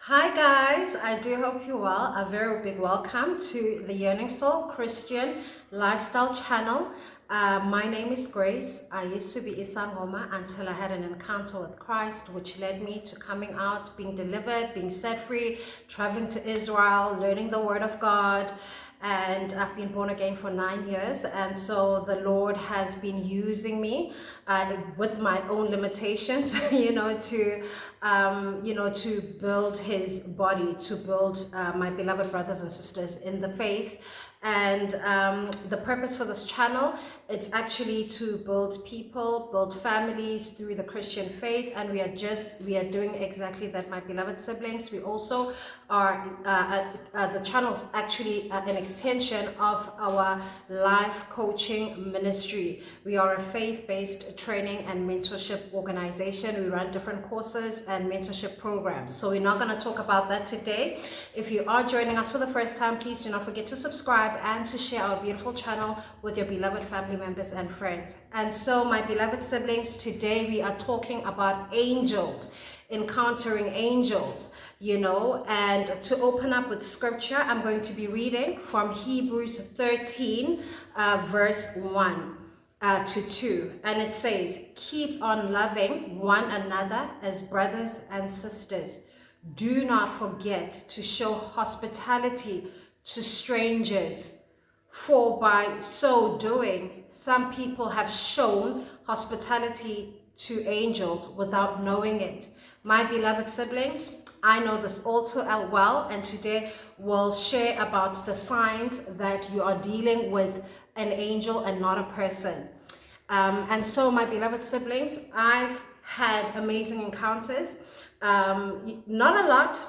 Hi guys, I do hope you're well. A very big welcome to the Yearning Soul Christian Lifestyle channel. My name is Grace. I used to be Isangoma until I had an encounter with Christ, which led me to coming out, being delivered, being set free, traveling to Israel, learning the Word of God. And I've been born again for 9 years, and so the Lord has been using me with my own limitations, to build His body, to build my beloved brothers and sisters in the faith. And the purpose for this channel, it's actually to build people, build families through the Christian faith, and we are doing exactly that, my beloved siblings. We also are the channel's actually an extension of our life coaching ministry. We are a faith-based training and mentorship organization. We run different courses and mentorship programs, so we're not going to talk about that today. If you are joining us for the first time, please do not forget to subscribe and to share our beautiful channel with your beloved family members and friends. And so, my beloved siblings, today we are talking about angels, encountering angels, and to open up with scripture, I'm going to be reading from Hebrews 13 verse 1 to 2, and it says, "Keep on loving one another as brothers and sisters. Do not forget to show hospitality to strangers, for by so doing, some people have shown hospitality to angels without knowing it." My beloved siblings, I know this all too well, and today we'll share about the signs that you are dealing with an angel and not a person. And so, my beloved siblings, I've had amazing encounters. Not a lot,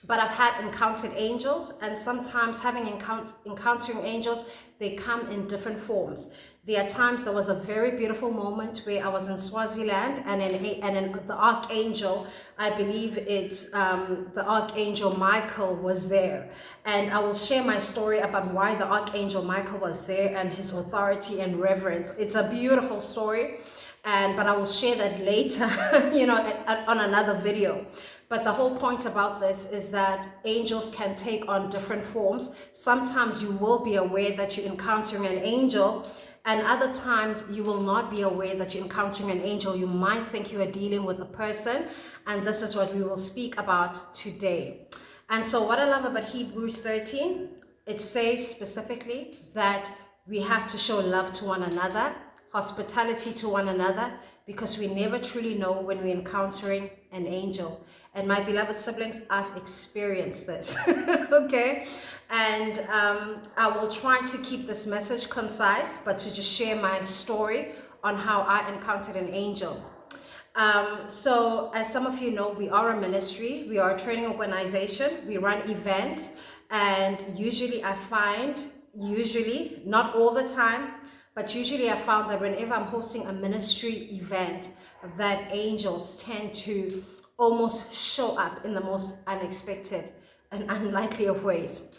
but I've had encountered angels, and sometimes encountering angels, they come in different forms. There are times, there was a very beautiful moment where I was in Swaziland, and in the Archangel, I believe it's the Archangel Michael was there. And I will share my story about why the Archangel Michael was there and his authority and reverence. It's a beautiful story, but I will share that later, on another video. But the whole point about this is that angels can take on different forms. Sometimes you will be aware that you're encountering an angel, and other times you will not be aware that you're encountering an angel. You might think you are dealing with a person, and this is what we will speak about today. And so what I love about Hebrews 13, it says specifically that we have to show love to one another, hospitality to one another, because we never truly know when we're encountering an angel. And my beloved siblings, I've experienced this, okay? And I will try to keep this message concise, but to just share my story on how I encountered an angel. So as some of you know, we are a ministry, we are a training organization, we run events, and usually, not all the time, but usually I found that whenever I'm hosting a ministry event, that angels tend to almost show up in the most unexpected and unlikely of ways.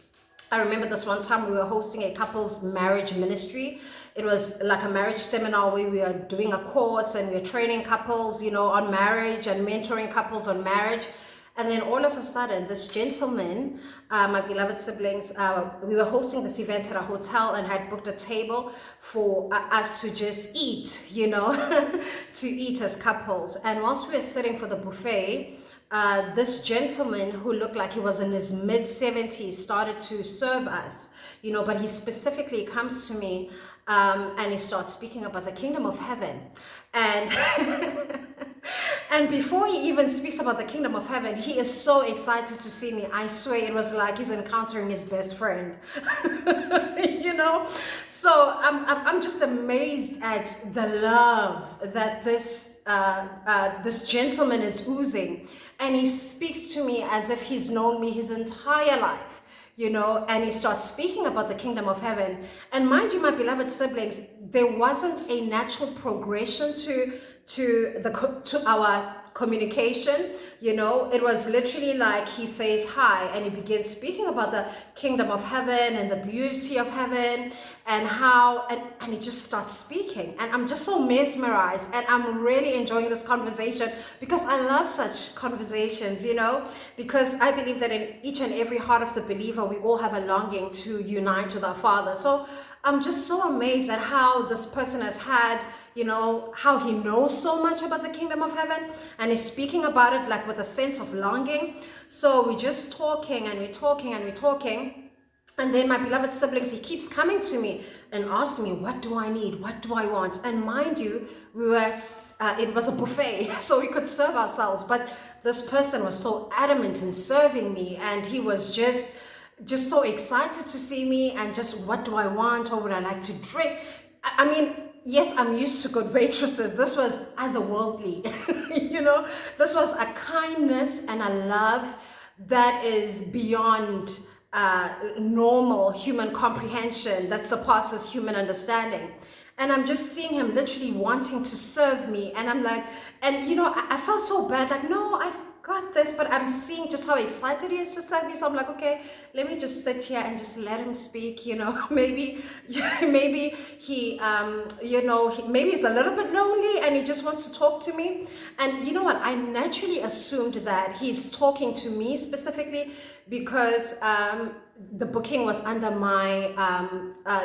I remember this one time we were hosting a couples marriage ministry. It was like a marriage seminar where we were doing a course and we were training couples, on marriage and mentoring couples on marriage. And then all of a sudden, this gentleman, my beloved siblings, we were hosting this event at a hotel and had booked a table for us to just eat, to eat as couples. And whilst we were sitting for the buffet, this gentleman who looked like he was in his mid-70s started to serve us, but he specifically comes to me and he starts speaking about the kingdom of heaven. And and before he even speaks about the kingdom of heaven, he is so excited to see me. I swear it was like he's encountering his best friend. So I'm just amazed at the love that this gentleman is oozing, and he speaks to me as if he's known me his entire life, and he starts speaking about the kingdom of heaven. And mind you, my beloved siblings, there wasn't a natural progression to our communication. You know, it was literally like he says hi and he begins speaking about the kingdom of heaven and the beauty of heaven and how, and he just starts speaking. And I'm just so mesmerized, and I'm really enjoying this conversation because I love such conversations, you know, because I believe that in each and every heart of the believer, we all have a longing to unite with our Father. So I'm just so amazed at how this person has had, you know, how he knows so much about the kingdom of heaven and is speaking about it like with a sense of longing. So we're just talking and we're talking and we're talking. And then my beloved siblings, he keeps coming to me and asks me, what do I need? What do I want? And mind you, it was a buffet, so we could serve ourselves. But this person was so adamant in serving me, and he was just so excited to see me, and just, what do I want? What would I like to drink? I mean, yes, I'm used to good waitresses. This was otherworldly, you know, this was a kindness and a love that is beyond normal human comprehension, that surpasses human understanding. And I'm just seeing him literally wanting to serve me. And I'm like, and you know, I felt so bad, like, no, I've got this, but I'm seeing just how excited he is to serve me. So I'm like, okay, let me just sit here and just let him speak, you know. Maybe he, you know, maybe he's a little bit lonely and he just wants to talk to me. And you know what, I naturally assumed that he's talking to me specifically because the booking was under my,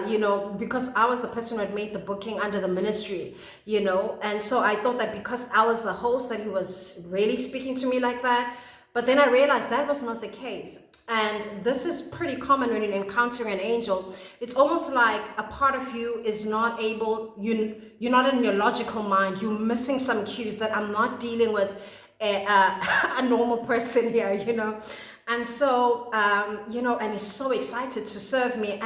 you know, because I was the person who had made the booking under the ministry, you know. And so I thought that because I was the host that he was really speaking to me like that. But then I realized that was not the case. And this is pretty common when you're encountering an angel. It's almost like a part of you is not able, you're not in your logical mind. You're missing some cues that I'm not dealing with a normal person here, you know. And so, you know, and he's so excited to serve me.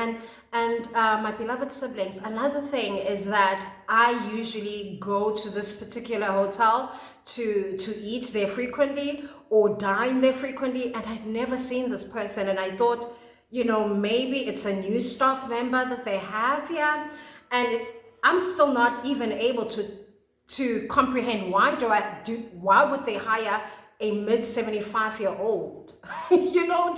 And my beloved siblings, another thing is that I usually go to this particular hotel to eat there frequently or dine there frequently, and I'd never seen this person. And I thought, you know, maybe it's a new staff member that they have here, and I'm still not even able to comprehend why would they hire a mid-75-year-old, you know,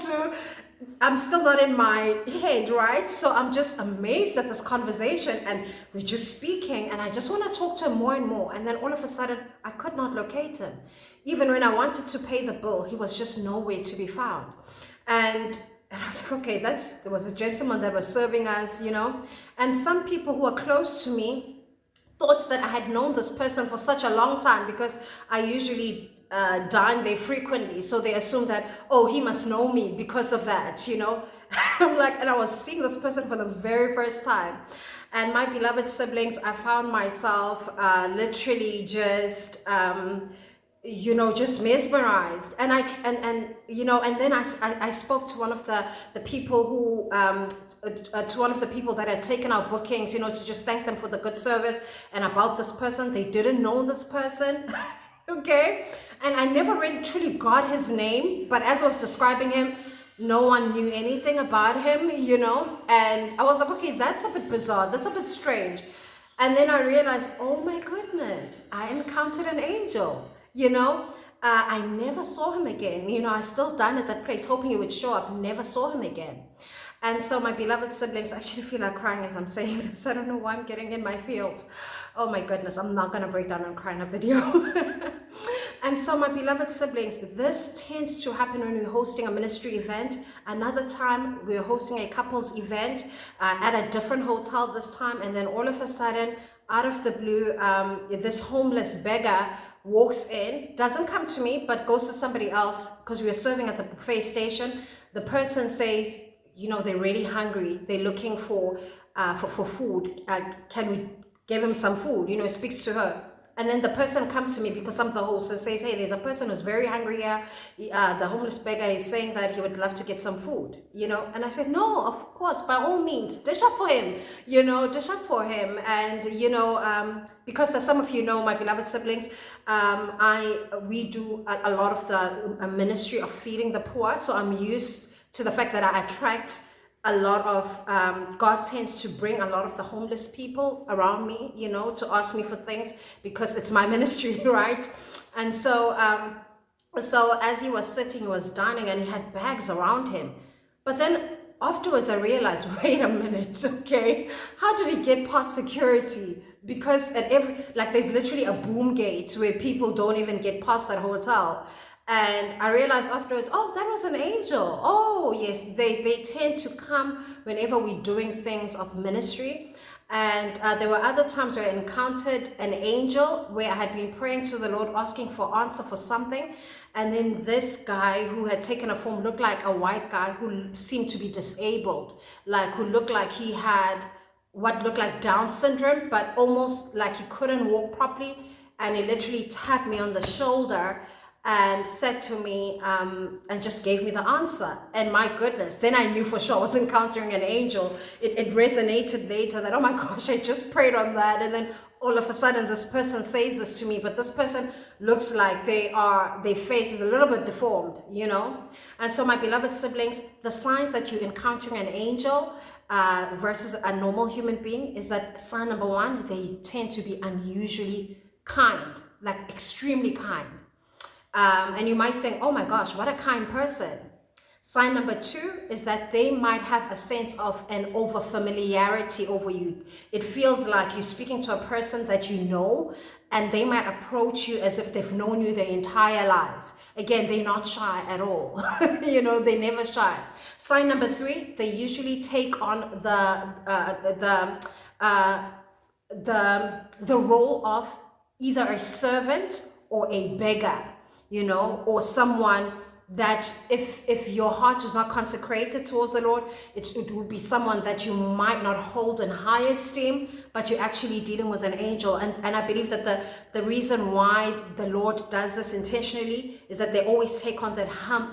I'm still not in my head, right? So I'm just amazed at this conversation, and we're just speaking, and I just want to talk to him more and more. And then all of a sudden, I could not locate him. Even when I wanted to pay the bill, he was just nowhere to be found. And I was like, okay, there was a gentleman that was serving us, you know, and some people who are close to me thought that I had known this person for such a long time because I usually dine there frequently, so they assumed that, oh, he must know me because of that, you know. I'm like, and I was seeing this person for the very first time. And my beloved siblings, I found myself literally just you know, just mesmerized. And you know, and then I spoke to one of the people who to one of the people that had taken our bookings, you know, to just thank them for the good service and about this person. They didn't know this person. Okay, and I never really truly got his name, but as I was describing him, no one knew anything about him, you know. And I was like, okay, that's a bit bizarre, that's a bit strange. And then I realized, oh my goodness, I encountered an angel, you know. I never saw him again, you know. I still dined at that place hoping he would show up, never saw him again. And so my beloved siblings, I actually feel like crying as I'm saying this. I don't know why I'm getting in my feels. Oh my goodness, I'm not going to break down and cry in a video. And so my beloved siblings, this tends to happen when we're hosting a ministry event. Another time we're hosting a couples event at a different hotel this time. And then all of a sudden, out of the blue, this homeless beggar walks in, doesn't come to me, but goes to somebody else because we were serving at the buffet station. The person says, you know, they're really hungry. They're looking for food. Can we give him some food? You know, speaks to her. And then the person comes to me because I'm the host and says, hey, there's a person who's very hungry here. The homeless beggar is saying that he would love to get some food, you know. And I said, no, of course, by all means, dish up for him, you know, dish up for him. And, you know, because as some of you know, my beloved siblings, we do a lot of the ministry of feeding the poor. So I'm used to the fact that I attract a lot of God tends to bring a lot of the homeless people around me, you know, to ask me for things because it's my ministry, right? And so as he was sitting, he was dining, and he had bags around him. But then afterwards, I realized, wait a minute, okay, how did he get past security? Because at every, like, there's literally a boom gate where people don't even get past that hotel. And I realized afterwards, oh, that was an angel. Oh, yes, they tend to come whenever we're doing things of ministry. And there were other times where I encountered an angel where I had been praying to the Lord, asking for answer for something. And then this guy who had taken a form looked like a white guy who seemed to be disabled, like who looked like he had what looked like Down syndrome, but almost like he couldn't walk properly. And he literally tapped me on the shoulder and said to me, and just gave me the answer. And my goodness, then I knew for sure I was encountering an angel. It resonated later that, oh my gosh, I just prayed on that. And then all of a sudden this person says this to me, but this person looks like their face is a little bit deformed, you know? And so my beloved siblings, the signs that you're encountering an angel versus a normal human being is that sign number one, they tend to be unusually kind, like extremely kind. And you might think, oh my gosh, what a kind person. Sign number two is that they might have a sense of an over familiarity over you. It feels like you're speaking to a person that you know, and they might approach you as if they've known you their entire lives. Again, they're not shy at all. You know, they're never shy. Sign number three, they usually take on the role of either a servant or a beggar, you know, or someone that if your heart is not consecrated towards the Lord, it will be someone that you might not hold in high esteem, but you're actually dealing with an angel. And I believe that the reason why the Lord does this intentionally is that they always take on that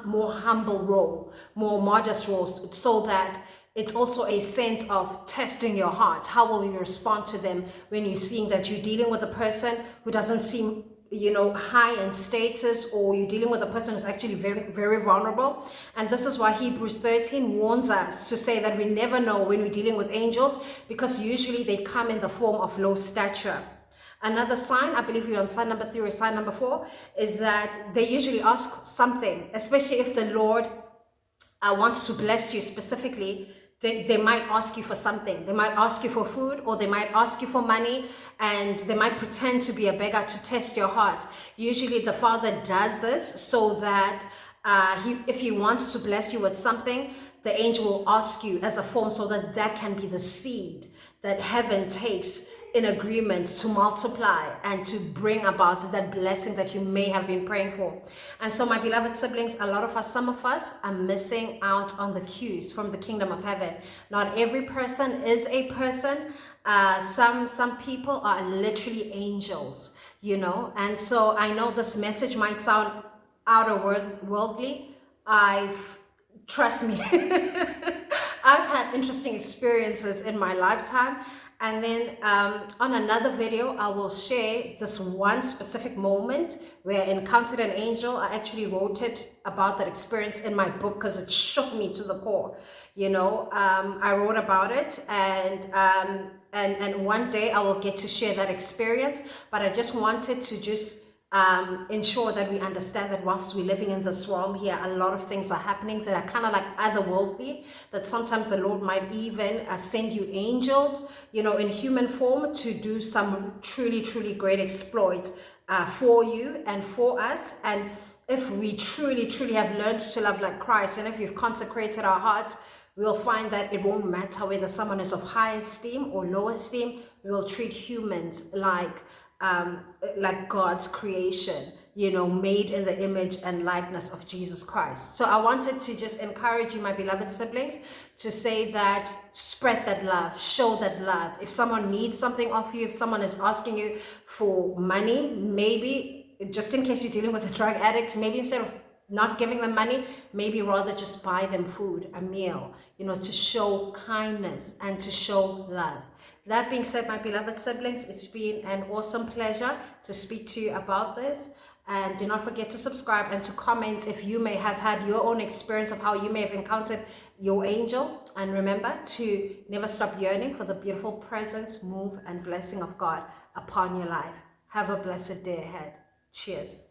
more humble role, more modest role, so that it's also a sense of testing your heart. How will you respond to them when you're seeing that you're dealing with a person who doesn't seem, you know, high in status, or you're dealing with a person who's actually very, very vulnerable. And this is why Hebrews 13 warns us to say that we never know when we're dealing with angels, because usually they come in the form of low stature. Another sign, I believe you're on sign number 3 or sign number 4, is that they usually ask something, especially if the Lord wants to bless you specifically. They might ask you for something. They might ask you for food, or they might ask you for money, and they might pretend to be a beggar to test your heart. Usually the Father does this so that if he wants to bless you with something, the angel will ask you as a form, so that that can be the seed that heaven takes in agreement to multiply and to bring about that blessing that you may have been praying for. And so, my beloved siblings, some of us are missing out on the cues from the kingdom of heaven. Not every person is a person. Some people are literally angels, you know. And so I know this message might sound worldly. Trust me, I've had interesting experiences in my lifetime. And then on another video, I will share this one specific moment where I encountered an angel. I actually wrote it about that experience in my book because it shook me to the core. You know, I wrote about it, and one day I will get to share that experience. But I just wanted to ensure that we understand that whilst we're living in this world here, a lot of things are happening that are kind of like otherworldly, that sometimes the Lord might even send you angels, you know, in human form to do some truly, truly great exploits for you and for us. And if we truly, truly have learned to love like Christ, and if we've consecrated our hearts, we'll find that it won't matter whether someone is of high esteem or low esteem. We will treat humans like God's creation, you know, made in the image and likeness of Jesus Christ. So I wanted to just encourage you, my beloved siblings, to say that spread that love, show that love. If someone needs something of you, if someone is asking you for money, maybe just in case you're dealing with a drug addict, maybe instead of not giving them money, maybe rather just buy them food, a meal, you know, to show kindness and to show love. That being said, my beloved siblings, it's been an awesome pleasure to speak to you about this. And do not forget to subscribe and to comment if you may have had your own experience of how you may have encountered your angel. And remember to never stop yearning for the beautiful presence, move, and blessing of God upon your life. Have a blessed day ahead. Cheers.